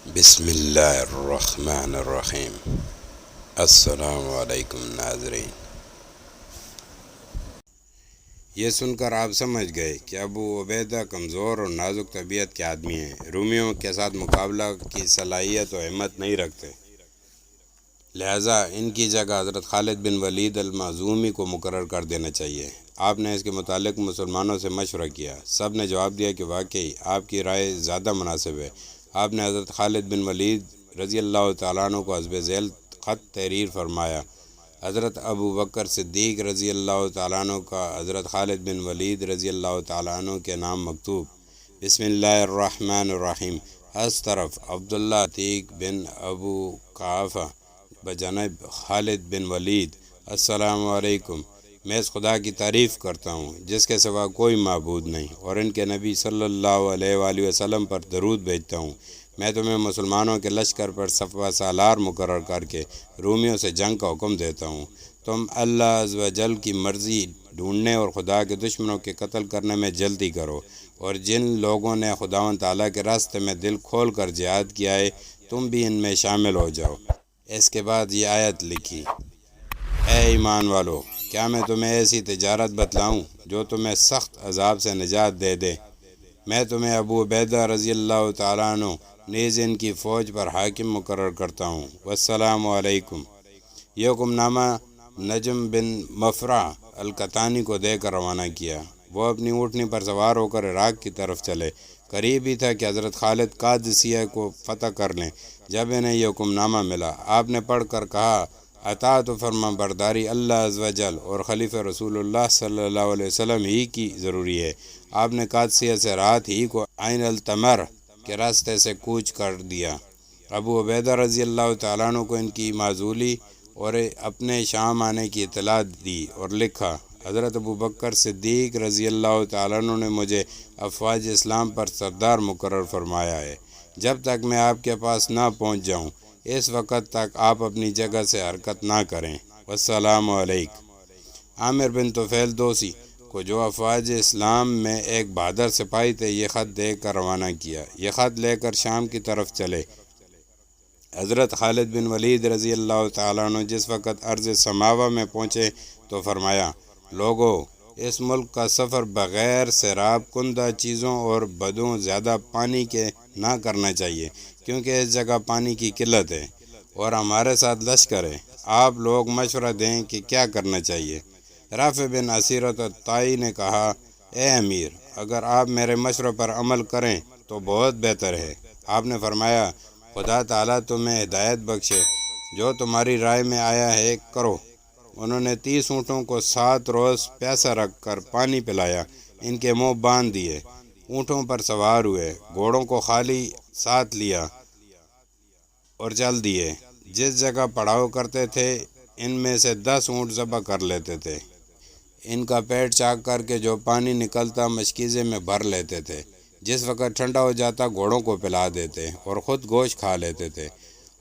بسم اللہ الرحمن الرحیم۔ السلام علیکم ناظرین، یہ سن کر آپ سمجھ گئے کہ ابو عبیدہ کمزور اور نازک طبیعت کے آدمی ہیں، رومیوں کے ساتھ مقابلہ کی صلاحیت و ہمت نہیں رکھتے، لہذا ان کی جگہ حضرت خالد بن ولید المخزومی کو مقرر کر دینا چاہیے۔ آپ نے اس کے متعلق مسلمانوں سے مشورہ کیا، سب نے جواب دیا کہ واقعی آپ کی رائے زیادہ مناسب ہے۔ آپ نے حضرت خالد بن ولید رضی اللہ تعالیٰ عنہ کو حسب ذیل خط تحریر فرمایا۔ حضرت ابو بکر صدیق رضی اللہ تعالیٰ عنہ کا حضرت خالد بن ولید رضی اللہ تعالیٰ عنہ کے نام مکتوب۔ بسم اللہ الرحمن الرحیم۔ از طرف عبداللہ عتیق بن ابو قحافہ بجانب خالد بن ولید، السلام علیکم۔ میں اس خدا کی تعریف کرتا ہوں جس کے سوا کوئی معبود نہیں، اور ان کے نبی صلی اللہ علیہ وآلہ وسلم پر درود بھیجتا ہوں۔ میں تمہیں مسلمانوں کے لشکر پر صفہ سالار مقرر کر کے رومیوں سے جنگ کا حکم دیتا ہوں۔ تم اللہ عز و جل کی مرضی ڈھونڈنے اور خدا کے دشمنوں کے قتل کرنے میں جلدی کرو، اور جن لوگوں نے خداوند تعالیٰ کے راستے میں دل کھول کر جہاد کیا ہے تم بھی ان میں شامل ہو جاؤ۔ اس کے بعد یہ آیت لکھی، اے ایمان والو، کیا میں تمہیں ایسی تجارت بتلاؤں جو تمہیں سخت عذاب سے نجات دے دے؟ میں تمہیں ابو عبیدہ رضی اللہ تعالیٰ عنہ نیز ان کی فوج پر حاکم مقرر کرتا ہوں۔ والسلام علیکم۔ یہ حکم نامہ نجم بن مفرع القطانی کو دے کر روانہ کیا۔ وہ اپنی اونٹنی پر سوار ہو کر عراق کی طرف چلے۔ قریب ہی تھا کہ حضرت خالد قادسیہ کو فتح کر لیں۔ جب انہیں یہ حکم نامہ ملا، آپ نے پڑھ کر کہا، اطاعت و فرما برداری اللہ عز و جل اور خلیفہ رسول اللہ صلی اللہ علیہ وسلم ہی کی ضروری ہے۔ آپ نے قادسیہ سے رات ہی کو عین التمر کے راستے سے کوچ کر دیا۔ ابو عبیدہ رضی اللہ تعالیٰ عنہ کو ان کی معزولی اور اپنے شام آنے کی اطلاع دی اور لکھا، حضرت ابو بکر صدیق رضی اللہ تعالیٰ عنہ نے مجھے افواج اسلام پر سردار مقرر فرمایا ہے۔ جب تک میں آپ کے پاس نہ پہنچ جاؤں اس وقت تک آپ اپنی جگہ سے حرکت نہ کریں۔ والسلام علیکم۔ عامر بن طفیل دوسی کو جو افواج اسلام میں ایک بہادر سپاہی تھے یہ خط دے کر روانہ کیا۔ یہ خط لے کر شام کی طرف چلے۔ حضرت خالد بن ولید رضی اللہ تعالیٰ عنہ جس وقت ارض سماوہ میں پہنچے تو فرمایا، لوگو، اس ملک کا سفر بغیر سیراب کنندہ چیزوں اور بدوں زیادہ پانی کے نہ کرنا چاہیے، کیونکہ اس جگہ پانی کی قلت ہے اور ہمارے ساتھ لشکر ہے۔ آپ لوگ مشورہ دیں کہ کیا کرنا چاہیے۔ رافع بن اسیرۃ الطائی نے کہا، اے امیر، اگر آپ میرے مشورے پر عمل کریں تو بہت بہتر ہے۔ آپ نے فرمایا، خدا تعالیٰ تمہیں ہدایت بخشے، جو تمہاری رائے میں آیا ہے کرو۔ انہوں نے 30 اونٹوں کو 7 روز پیاسا رکھ کر پانی پلایا، ان کے منہ باندھ دیے، اونٹوں پر سوار ہوئے، گھوڑوں کو خالی ساتھ لیا اور چل دیے۔ جس جگہ پڑاؤ کرتے تھے ان میں سے 10 اونٹ ذبح کر لیتے تھے۔ ان کا پیٹ چاک کر کے جو پانی نکلتا مشکیزے میں بھر لیتے تھے۔ جس وقت ٹھنڈا ہو جاتا گھوڑوں کو پلا دیتے اور خود گوشت کھا لیتے تھے۔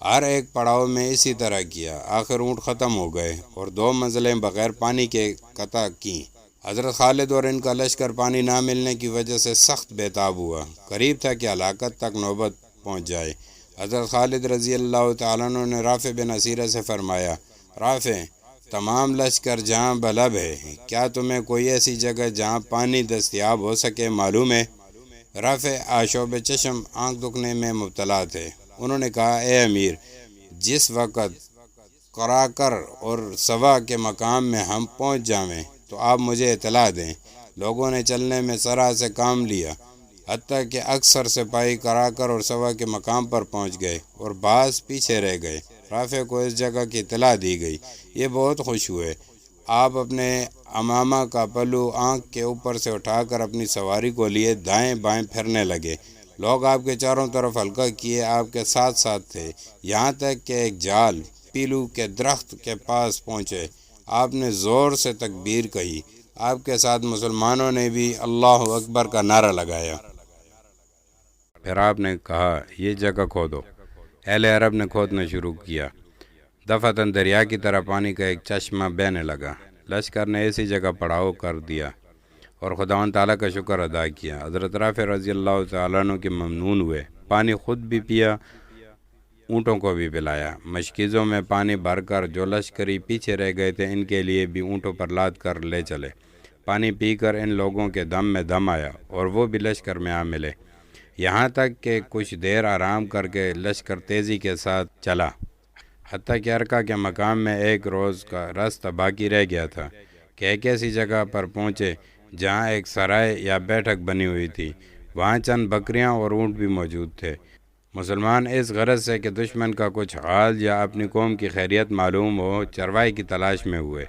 ہر ایک پڑاؤ میں اسی طرح کیا، آخر اونٹ ختم ہو گئے اور 2 منزلیں بغیر پانی کے قطع کیں۔ حضرت خالد اور ان کا لشکر پانی نہ ملنے کی وجہ سے سخت بے تاب ہوا، قریب تھا کہ ہلاکت تک نوبت پہنچ جائے۔ حضرت خالد رضی اللہ تعالیٰ عنہ نے رافع بن اسیرہ سے فرمایا، رافع، تمام لشکر جہاں بلب ہے، کیا تمہیں کوئی ایسی جگہ جہاں پانی دستیاب ہو سکے معلوم ہے؟ رافع آشوب چشم آنکھ دکھنے میں مبتلا تھے۔ انہوں نے کہا، اے امیر، جس وقت قراقر اور سوا کے مقام میں ہم پہنچ جائیں تو آپ مجھے اطلاع دیں۔ لوگوں نے چلنے میں سرعت سے کام لیا، حتیٰ کہ اکثر سپاہی قراقر اور سوا کے مقام پر پہنچ گئے اور بعض پیچھے رہ گئے۔ رافع کو اس جگہ کی اطلاع دی گئی۔ یہ بہت خوش ہوئے۔ آپ اپنے امامہ کا پلو آنکھ کے اوپر سے اٹھا کر اپنی سواری کو لیے دائیں بائیں پھرنے لگے۔ لوگ آپ کے چاروں طرف حلقہ کیے آپ کے ساتھ ساتھ تھے، یہاں تک کہ ایک جال پیلو کے درخت کے پاس پہنچے۔ آپ نے زور سے تکبیر کہی۔ آپ کے ساتھ مسلمانوں نے بھی اللہ اکبر کا نعرہ لگایا۔ پھر آپ نے کہا، یہ جگہ کھودو۔ اہل عرب نے کھودنا شروع کیا۔ دفعتاً دریا کی طرح پانی کا ایک چشمہ بہنے لگا۔ لشکر نے ایسی جگہ پڑاؤ کر دیا اور خداوند تعالیٰ کا شکر ادا کیا۔ حضرت رافع رضی اللہ تعالیٰ عنہ کے ممنون ہوئے، پانی خود بھی پیا اونٹوں کو بھی پلایا۔ مشکیزوں میں پانی بھر کر جو لشکری پیچھے رہ گئے تھے ان کے لیے بھی اونٹوں پر لاد کر لے چلے۔ پانی پی کر ان لوگوں کے دم میں دم آیا اور وہ بھی لشکر میں آ ملے، یہاں تک کہ کچھ دیر آرام کر کے لشکر تیزی کے ساتھ چلا، حتیٰ کہ ارکا کے مقام میں ایک روز کا راستہ باقی رہ گیا تھا کہ ایک ایسی جگہ پر پہنچے جہاں ایک سرائے یا بیٹھک بنی ہوئی تھی۔ وہاں چند بکریاں اور اونٹ بھی موجود تھے۔ مسلمان اس غرض سے کہ دشمن کا کچھ حال یا اپنی قوم کی خیریت معلوم ہو چرواہے کی تلاش میں ہوئے۔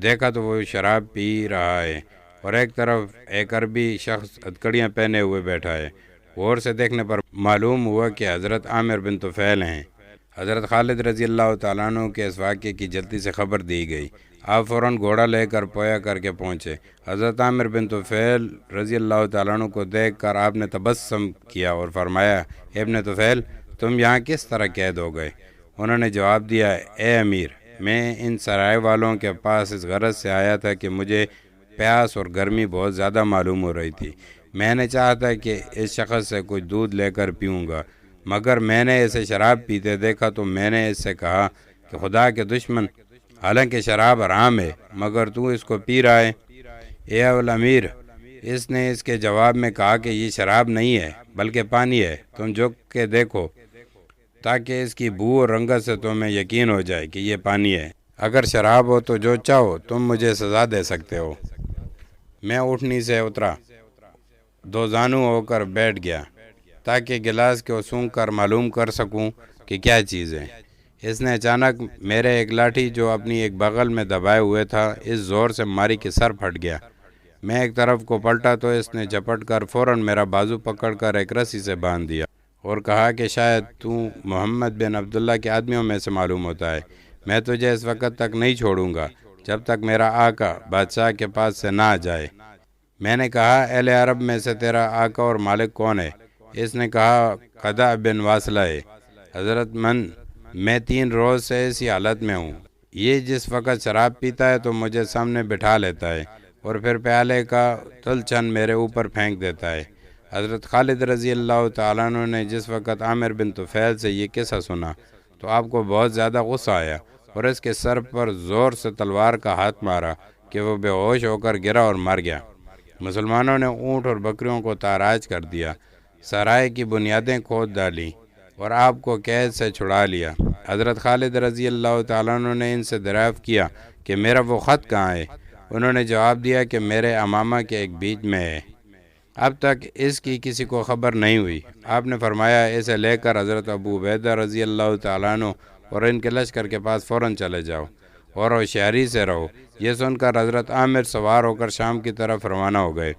دیکھا تو وہ شراب پی رہا ہے اور ایک طرف ایک عربی شخص ہتھکڑیاں پہنے ہوئے بیٹھا ہے۔ غور سے دیکھنے پر معلوم ہوا کہ حضرت عامر بن طفیل ہیں۔ حضرت خالد رضی اللہ تعالیٰ عنہ کے اس واقعے کی جلدی سے خبر دی گئی۔ آپ فوراً گھوڑا لے کر پویا کر کے پہنچے۔ حضرت عامر بن طفیل رضی اللہ تعالیٰ عنہ کو دیکھ کر آپ نے تبسم کیا اور فرمایا، ابن طفیل، تم یہاں کس طرح قید ہو گئے؟ انہوں نے جواب دیا، اے امیر، میں ان سرائے والوں کے پاس اس غرض سے آیا تھا کہ مجھے پیاس اور گرمی بہت زیادہ معلوم ہو رہی تھی۔ میں نے چاہا تھا کہ اس شخص سے کچھ دودھ لے کر پیوں گا، مگر میں نے اسے شراب پیتے دیکھا تو میں نے اس سے کہا کہ خدا کے دشمن، حالانکہ شراب حرام ہے مگر تو اس کو پی رہا ہے۔ اے الامیر، اس نے اس کے جواب میں کہا کہ یہ شراب نہیں ہے بلکہ پانی ہے، تم جھک کے دیکھو تاکہ اس کی بو اور رنگت سے تمہیں یقین ہو جائے کہ یہ پانی ہے۔ اگر شراب ہو تو جو چاہو تم مجھے سزا دے سکتے ہو۔ میں اٹھنی سے اترا، دو زانو ہو کر بیٹھ گیا تاکہ گلاس کو سونگھ کر معلوم کر سکوں کہ کیا چیز ہے۔ اس نے اچانک میرے ایک لاٹھی جو اپنی ایک بغل میں دبائے ہوئے تھا اس زور سے ماری کہ سر پھٹ گیا۔ میں ایک طرف کو پلٹا تو اس نے جھپٹ کر فوراً میرا بازو پکڑ کر ایک رسی سے باندھ دیا اور کہا کہ شاید تو محمد بن عبداللہ کے آدمیوں میں سے معلوم ہوتا ہے، میں تجھے اس وقت تک نہیں چھوڑوں گا جب تک میرا آقا بادشاہ کے پاس سے نہ آ جائے۔ میں نے کہا، اہل عرب میں سے تیرا آقا اور مالک کون ہے؟ اس نے کہا، قدع بن واصلہ ہے۔ حضرت میں 3 روز سے اسی حالت میں ہوں۔ یہ جس وقت شراب پیتا ہے تو مجھے سامنے بٹھا لیتا ہے اور پھر پیالے کا تلچھن میرے اوپر پھینک دیتا ہے۔ حضرت خالد رضی اللہ تعالیٰ عنہ نے جس وقت عامر بن طفیل سے یہ قصہ سنا تو آپ کو بہت زیادہ غصہ آیا اور اس کے سر پر زور سے تلوار کا ہاتھ مارا کہ وہ بے ہوش ہو کر گرا اور مر گیا۔ مسلمانوں نے اونٹ اور بکریوں کو تاراج کر دیا، سرائے کی بنیادیں کھود ڈالیں اور آپ کو قید سے چھڑا لیا۔ حضرت خالد رضی اللہ تعالیٰ عنہ نے ان سے دریافت کیا کہ میرا وہ خط کہاں ہے؟ انہوں نے جواب دیا کہ میرے امامہ کے ایک بیچ میں ہے، اب تک اس کی کسی کو خبر نہیں ہوئی۔ آپ نے فرمایا، اسے لے کر حضرت ابو عبیدہ رضی اللہ تعالیٰ عنہ اور ان کے لشکر کے پاس فوراً چلے جاؤ اور ہوشیاری سے رہو۔ یہ سن کر حضرت عامر سوار ہو کر شام کی طرف روانہ ہو گئے۔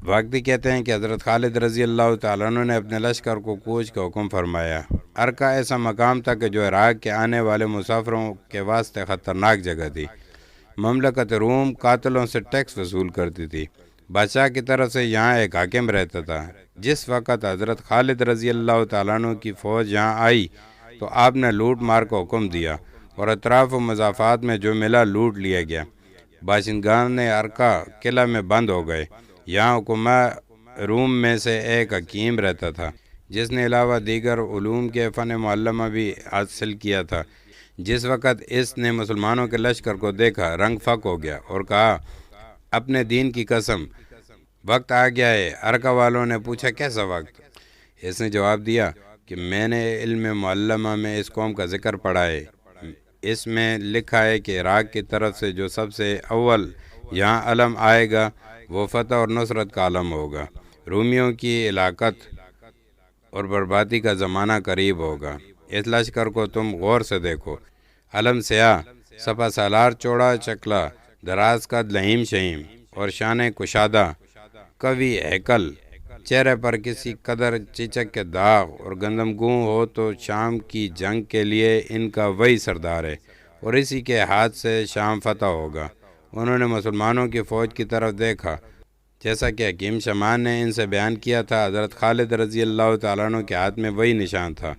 واقعی کہتے ہیں کہ حضرت خالد رضی اللہ تعالیٰ عنہ نے اپنے لشکر کو کوچ کا حکم فرمایا۔ ارکا ایسا مقام تھا کہ جو عراق کے آنے والے مسافروں کے واسطے خطرناک جگہ تھی۔ مملکت روم قاتلوں سے ٹیکس وصول کرتی تھی۔ بادشاہ کی طرف سے یہاں ایک حاکم رہتا تھا۔ جس وقت حضرت خالد رضی اللہ تعالیٰ عنہ کی فوج یہاں آئی تو آپ نے لوٹ مار کا حکم دیا اور اطراف و مضافات میں جو ملا لوٹ لیا گیا۔ باشندگان ارکا قلعہ میں بند ہو گئے۔ یہاں حکمہ روم میں سے ایک حکیم رہتا تھا جس نے علاوہ دیگر علوم کے فن معلمہ بھی حاصل کیا تھا۔ جس وقت اس نے مسلمانوں کے لشکر کو دیکھا رنگ فک ہو گیا اور کہا، اپنے دین کی قسم، وقت آ گیا ہے۔ ارکا والوں نے پوچھا، کیسا وقت؟ اس نے جواب دیا کہ میں نے علم معلمہ میں اس قوم کا ذکر پڑھا ہے، اس میں لکھا ہے کہ عراق کی طرف سے جو سب سے اول یہاں علم آئے گا وہ فتح اور نصرت کا علم ہوگا۔ رومیوں کی ہلاکت اور بربادی کا زمانہ قریب ہوگا۔ اس لشکر کو تم غور سے دیکھو۔ علم سیاہ، سپہ سالار چوڑا چکلا، دراز قد لہیم شہیم اور شان کشادہ، قوی ہیکل، چہرے پر کسی قدر چچک کے داغ اور گندم گوں ہو تو شام کی جنگ کے لیے ان کا وہی سردار ہے اور اسی کے ہاتھ سے شام فتح ہوگا۔ انہوں نے مسلمانوں کی فوج کی طرف دیکھا جیسا کہ حکیم شمان نے ان سے بیان کیا تھا۔ حضرت خالد رضی اللہ تعالیٰ عنہ کے ہاتھ میں وہی نشان تھا۔